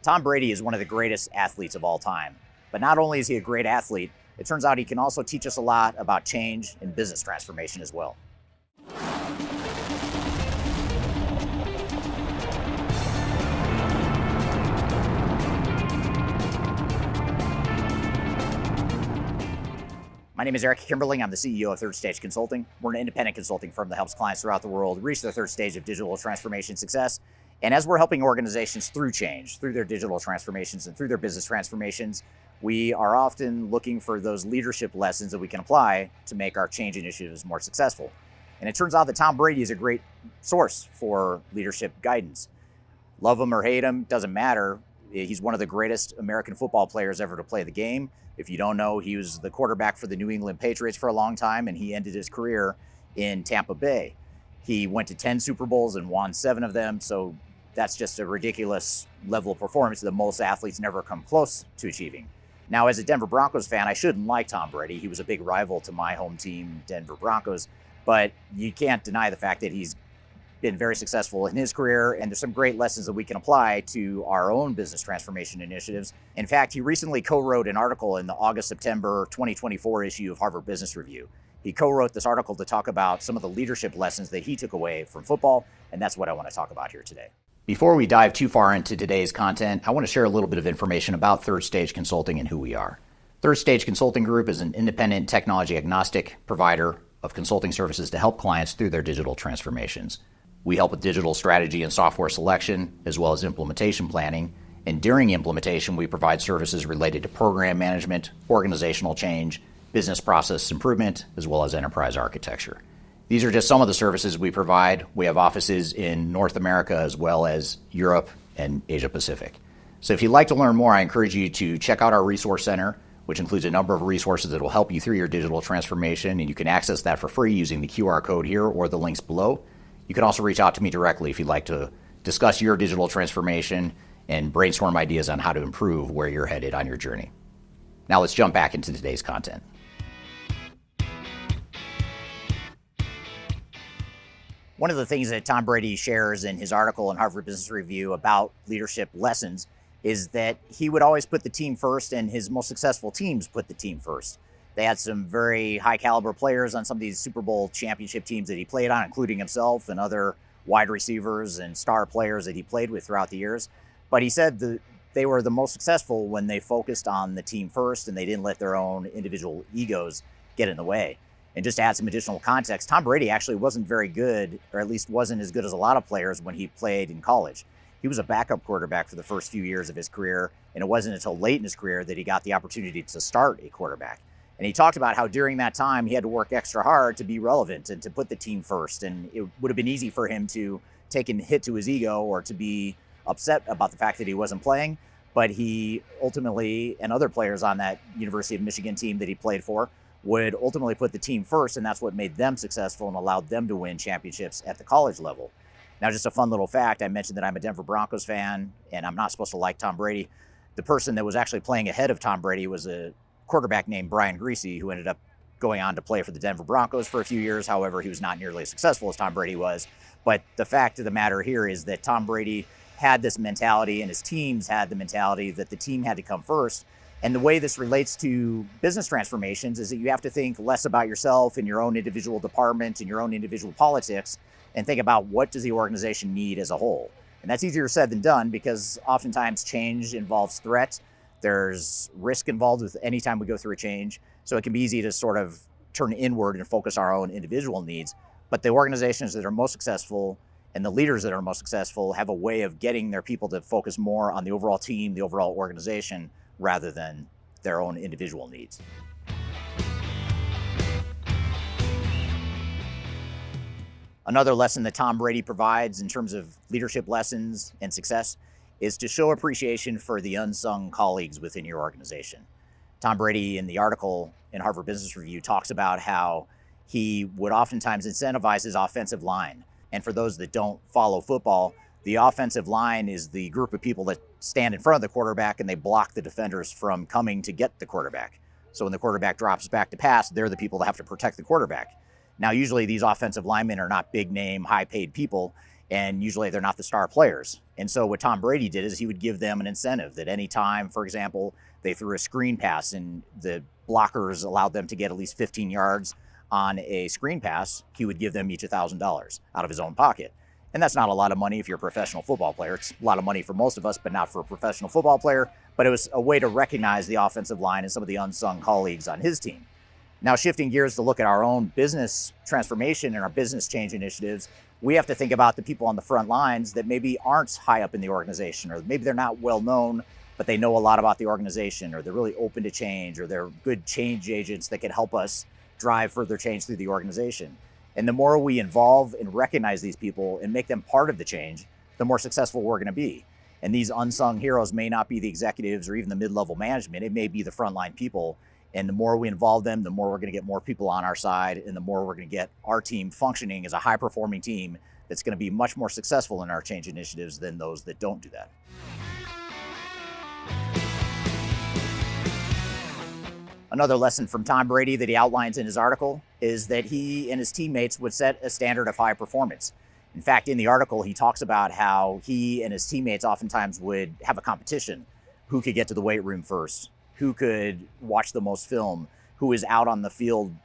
Tom Brady is one of the greatest athletes of all time. But not only is he a great athlete, it turns out he can also teach us a lot about change and business transformation as well. My name is Eric Kimberling. I'm the CEO of Third Stage Consulting. We're an independent consulting firm that helps clients throughout the world reach their third stage of digital transformation success. And as we're helping organizations through change, through their digital transformations and through their business transformations, we are often looking for those leadership lessons that we can apply to make our change initiatives more successful. And it turns out that Tom Brady is a great source for leadership guidance. Love him or hate him, doesn't matter. He's one of the greatest American football players ever to play the game. If you don't know, he was the quarterback for the New England Patriots for a long time, and he ended his career in Tampa Bay. He went to 10 Super Bowls and won 7 of them, so that's just a ridiculous level of performance that most athletes never come close to achieving. Now, as a Denver Broncos fan, I shouldn't like Tom Brady. He was a big rival to my home team, Denver Broncos, but you can't deny the fact that he's been very successful in his career, and there's some great lessons that we can apply to our own business transformation initiatives. In fact, he recently co-wrote an article in the August-September 2024 issue of Harvard Business Review. He co-wrote this article to talk about some of the leadership lessons that he took away from football, and that's what I want to talk about here today. Before we dive too far into today's content, I want to share a little bit of information about Third Stage Consulting and who we are. Third Stage Consulting Group is an independent technology agnostic provider of consulting services to help clients through their digital transformations. We help with digital strategy and software selection, as well as implementation planning. And during implementation, we provide services related to program management, organizational change, business process improvement, as well as enterprise architecture. These are just some of the services we provide. We have offices in North America as well as Europe and Asia Pacific. So if you'd like to learn more, I encourage you to check out our resource center, which includes a number of resources that will help you through your digital transformation. And you can access that for free using the QR code here or the links below. You can also reach out to me directly if you'd like to discuss your digital transformation and brainstorm ideas on how to improve where you're headed on your journey. Now let's jump back into today's content. One of the things that Tom Brady shares in his article in Harvard Business Review about leadership lessons is that he would always put the team first, and his most successful teams put the team first. They had some very high caliber players on some of these Super Bowl championship teams that he played on, including himself and other wide receivers and star players that he played with throughout the years. But he said that they were the most successful when they focused on the team first and they didn't let their own individual egos get in the way. And just to add some additional context, Tom Brady actually wasn't very good, or at least wasn't as good as a lot of players when he played in college. He was a backup quarterback for the first few years of his career, and it wasn't until late in his career that he got the opportunity to start a quarterback. And he talked about how during that time he had to work extra hard to be relevant and to put the team first. And it would have been easy for him to take a hit to his ego or to be upset about the fact that he wasn't playing. But he ultimately, and other players on that University of Michigan team that he played for, would ultimately put the team first. And that's what made them successful and allowed them to win championships at the college level. Now, just a fun little fact, I mentioned that I'm a Denver Broncos fan and I'm not supposed to like Tom Brady. The person that was actually playing ahead of Tom Brady was a quarterback named Brian Greasy, who ended up going on to play for the Denver Broncos for a few years. However, he was not nearly as successful as Tom Brady was. But the fact of the matter here is that Tom Brady had this mentality and his teams had the mentality that the team had to come first. And the way this relates to business transformations is that you have to think less about yourself and your own individual department and your own individual politics and think about what does the organization need as a whole. And that's easier said than done because oftentimes change involves threat. There's risk involved with any time we go through a change. So it can be easy to sort of turn inward and focus our own individual needs. But the organizations that are most successful and the leaders that are most successful have a way of getting their people to focus more on the overall team, the overall organization, rather than their own individual needs. Another lesson that Tom Brady provides in terms of leadership lessons and success is to show appreciation for the unsung colleagues within your organization. Tom Brady, in the article in Harvard Business Review, talks about how he would oftentimes incentivize his offensive line. And for those that don't follow football, the offensive line is the group of people that stand in front of the quarterback and they block the defenders from coming to get the quarterback. So when the quarterback drops back to pass, they're the people that have to protect the quarterback. Now, usually these offensive linemen are not big name, high paid people. And usually they're not the star players. And so what Tom Brady did is he would give them an incentive that any time, for example, they threw a screen pass and the blockers allowed them to get at least 15 yards on a screen pass, he would give them each $1,000 out of his own pocket. And that's not a lot of money if you're a professional football player. It's a lot of money for most of us, but not for a professional football player. But it was a way to recognize the offensive line and some of the unsung colleagues on his team. Now, shifting gears to look at our own business transformation and our business change initiatives, we have to think about the people on the front lines that maybe aren't high up in the organization, or maybe they're not well known, but they know a lot about the organization, or they're really open to change, or they're good change agents that can help us drive further change through the organization. And the more we involve and recognize these people and make them part of the change, the more successful we're going to be. And these unsung heroes may not be the executives or even the mid-level management. It may be the frontline people. And the more we involve them, the more we're going to get more people on our side, and the more we're going to get our team functioning as a high-performing team that's going to be much more successful in our change initiatives than those that don't do that. Another lesson from Tom Brady that he outlines in his article is that he and his teammates would set a standard of high performance. In fact, in the article, he talks about how he and his teammates oftentimes would have a competition. Who could get to the weight room first? Who could watch the most film? Who is out on the field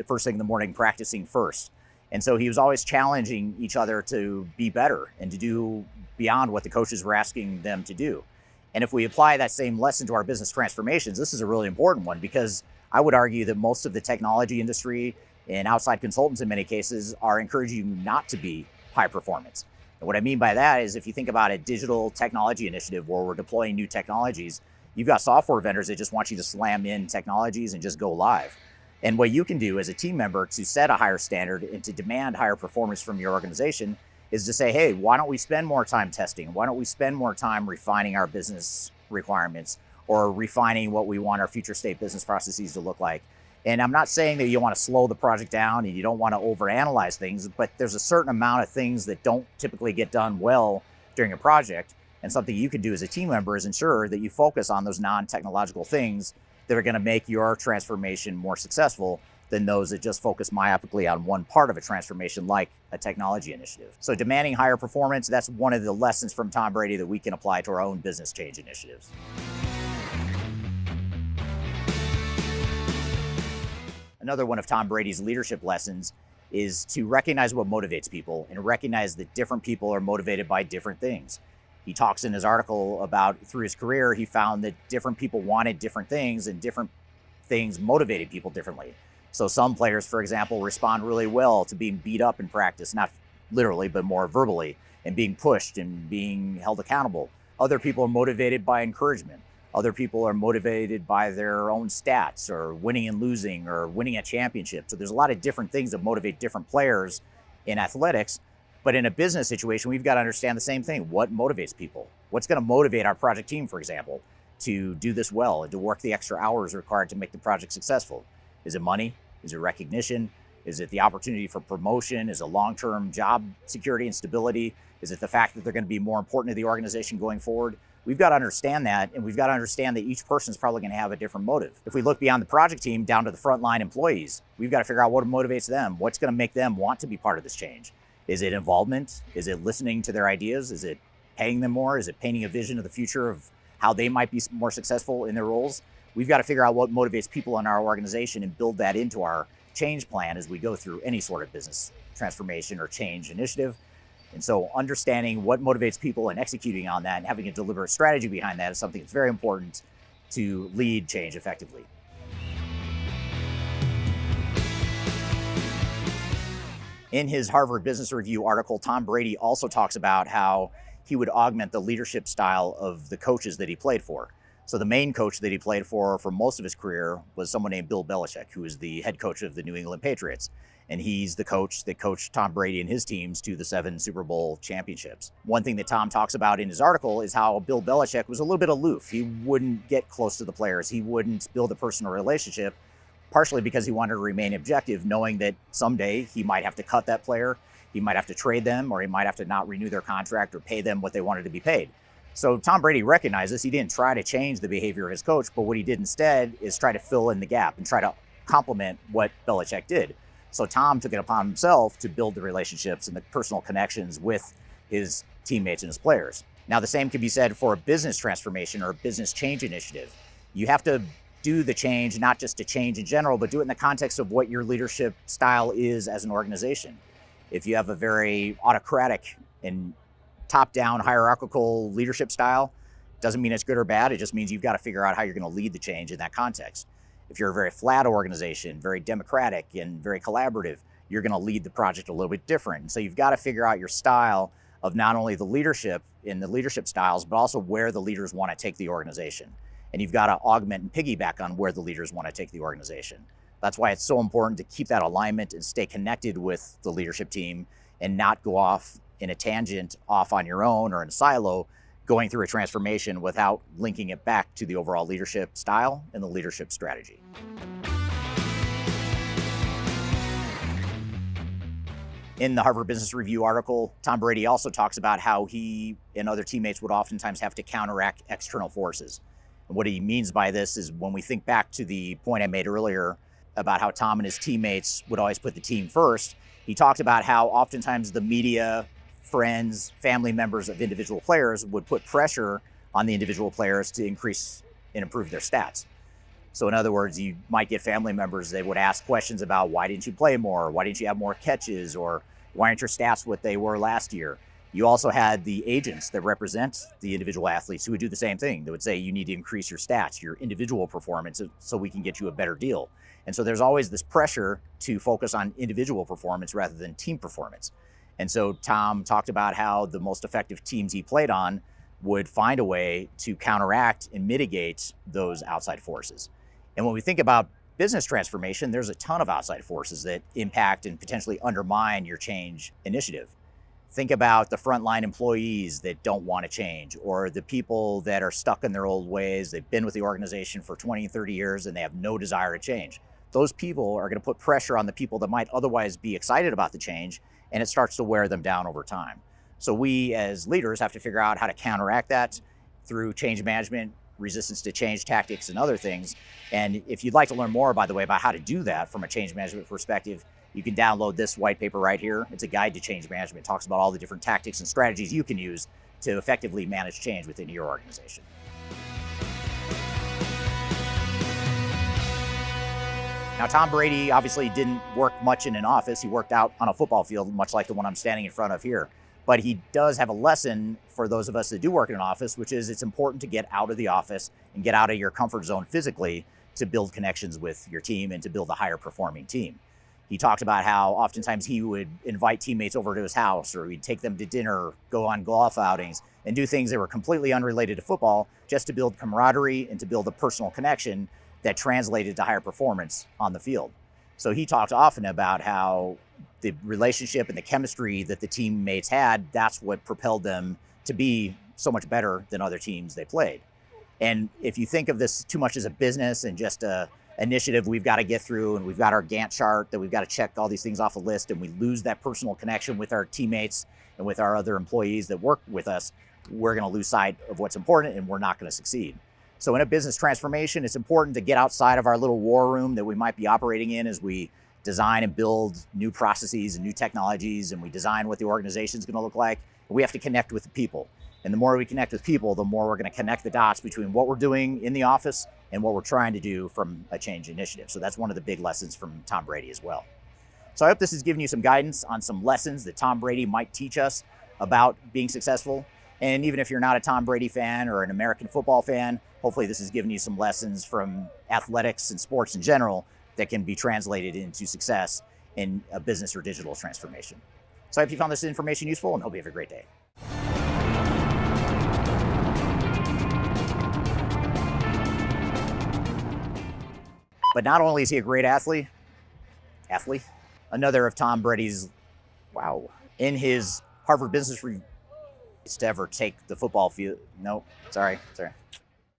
first thing in the morning practicing first? And so he was always challenging each other to be better and to do beyond what the coaches were asking them to do. And if we apply that same lesson to our business transformations, this is a really important one, because I would argue that most of the technology industry and outside consultants in many cases are encouraging you not to be high performance. And what I mean by that is, if you think about a digital technology initiative where we're deploying new technologies, you've got software vendors that just want you to slam in technologies and just go live. And what you can do as a team member to set a higher standard and to demand higher performance from your organization is to say, hey, why don't we spend more time testing? Why don't we spend more time refining our business requirements or refining what we want our future state business processes to look like? And I'm not saying that you want to slow the project down and you don't want to overanalyze things, but there's a certain amount of things that don't typically get done well during a project. And something you can do as a team member is ensure that you focus on those non-technological things that are going to make your transformation more successful than those that just focus myopically on one part of a transformation, like a technology initiative. So demanding higher performance, that's one of the lessons from Tom Brady that we can apply to our own business change initiatives. Another one of Tom Brady's leadership lessons is to recognize what motivates people and recognize that different people are motivated by different things. He talks in his article about, through his career, he found that different people wanted different things and different things motivated people differently. So some players, for example, respond really well to being beat up in practice, not literally, but more verbally, and being pushed and being held accountable. Other people are motivated by encouragement. Other people are motivated by their own stats or winning and losing or winning a championship. So there's a lot of different things that motivate different players in athletics. But in a business situation, we've got to understand the same thing. What motivates people? What's going to motivate our project team, for example, to do this well and to work the extra hours required to make the project successful? Is it money? Is it recognition? Is it the opportunity for promotion? Is it long-term job security and stability? Is it the fact that they're going to be more important to the organization going forward? We've got to understand that, and we've got to understand that each person is probably going to have a different motive. If we look beyond the project team down to the frontline employees, we've got to figure out what motivates them. What's going to make them want to be part of this change? Is it involvement? Is it listening to their ideas? Is it paying them more? Is it painting a vision of the future of how they might be more successful in their roles? We've got to figure out what motivates people in our organization and build that into our change plan as we go through any sort of business transformation or change initiative. And so understanding what motivates people and executing on that and having a deliberate strategy behind that is something that's very important to lead change effectively. In his Harvard Business Review article, Tom Brady also talks about how he would augment the leadership style of the coaches that he played for. So the main coach that he played for most of his career was someone named Bill Belichick, who is the head coach of the New England Patriots. And he's the coach that coached Tom Brady and his teams to the 7 Super Bowl championships. One thing that Tom talks about in his article is how Bill Belichick was a little bit aloof. He wouldn't get close to the players. He wouldn't build a personal relationship, partially because he wanted to remain objective, knowing that someday he might have to cut that player, he might have to trade them, or he might have to not renew their contract or pay them what they wanted to be paid. So Tom Brady recognized this. He didn't try to change the behavior of his coach, but what he did instead is try to fill in the gap and try to complement what Belichick did. So Tom took it upon himself to build the relationships and the personal connections with his teammates and his players. Now, the same could be said for a business transformation or a business change initiative. You have to do the change, not just to change in general, but do it in the context of what your leadership style is as an organization. If you have a very autocratic and top-down hierarchical leadership style, doesn't mean it's good or bad. It just means you've got to figure out how you're going to lead the change in that context. If you're a very flat organization, very democratic and very collaborative, you're going to lead the project a little bit different. And so you've got to figure out your style of not only the leadership in the leadership styles, but also where the leaders want to take the organization. And you've got to augment and piggyback on where the leaders want to take the organization. That's why it's so important to keep that alignment and stay connected with the leadership team and not go off in a tangent off on your own or in a silo, going through a transformation without linking it back to the overall leadership style and the leadership strategy. In the Harvard Business Review article, Tom Brady also talks about how he and other teammates would oftentimes have to counteract external forces. And what he means by this is when we think back to the point I made earlier about how Tom and his teammates would always put the team first, he talked about how oftentimes the media, friends, family members of individual players would put pressure on the individual players to increase and improve their stats. So in other words, you might get family members, they would ask questions about why didn't you play more? Why didn't you have more catches? Or why aren't your stats what they were last year? You also had the agents that represent the individual athletes who would do the same thing. They would say, you need to increase your stats, your individual performance, so we can get you a better deal. And so there's always this pressure to focus on individual performance rather than team performance. And so Tom talked about how the most effective teams he played on would find a way to counteract and mitigate those outside forces. And when we think about business transformation, there's a ton of outside forces that impact and potentially undermine your change initiative. Think about the frontline employees that don't want to change, or the people that are stuck in their old ways. They've been with the organization for 20 and 30 years and they have no desire to change. Those people are going to put pressure on the people that might otherwise be excited about the change, and it starts to wear them down over time. So we as leaders have to figure out how to counteract that through change management, resistance to change tactics, and other things. And if you'd like to learn more, by the way, about how to do that from a change management perspective, you can download this white paper right here. It's a guide to change management. It talks about all the different tactics and strategies you can use to effectively manage change within your organization. Now, Tom Brady obviously didn't work much in an office. He worked out on a football field, much like the one I'm standing in front of here. But he does have a lesson for those of us that do work in an office, which is it's important to get out of the office and get out of your comfort zone physically to build connections with your team and to build a higher performing team. He talked about how oftentimes he would invite teammates over to his house, or he'd take them to dinner, go on golf outings, and do things that were completely unrelated to football just to build camaraderie and to build a personal connection that translated to higher performance on the field. So he talked often about how the relationship and the chemistry that the teammates had, that's what propelled them to be so much better than other teams they played. And if you think of this too much as a business and just a initiative we've got to get through, and we've got our Gantt chart that we've got to check all these things off a list, and we lose that personal connection with our teammates and with our other employees that work with us, we're going to lose sight of what's important and we're not going to succeed. So in a business transformation, it's important to get outside of our little war room that we might be operating in as we design and build new processes and new technologies, and we design what the organization is going to look like. We have to connect with the people. And the more we connect with people, the more we're going to connect the dots between what we're doing in the office and what we're trying to do from a change initiative. So that's one of the big lessons from Tom Brady as well. So I hope this has given you some guidance on some lessons that Tom Brady might teach us about being successful. And even if you're not a Tom Brady fan or an American football fan, hopefully this has given you some lessons from athletics and sports in general that can be translated into success in a business or digital transformation. So I hope you found this information useful, and hope you have a great day. But not only is he a great athlete, another of Tom Brady's, in his Harvard Business Review, to ever take the football field. No, sorry.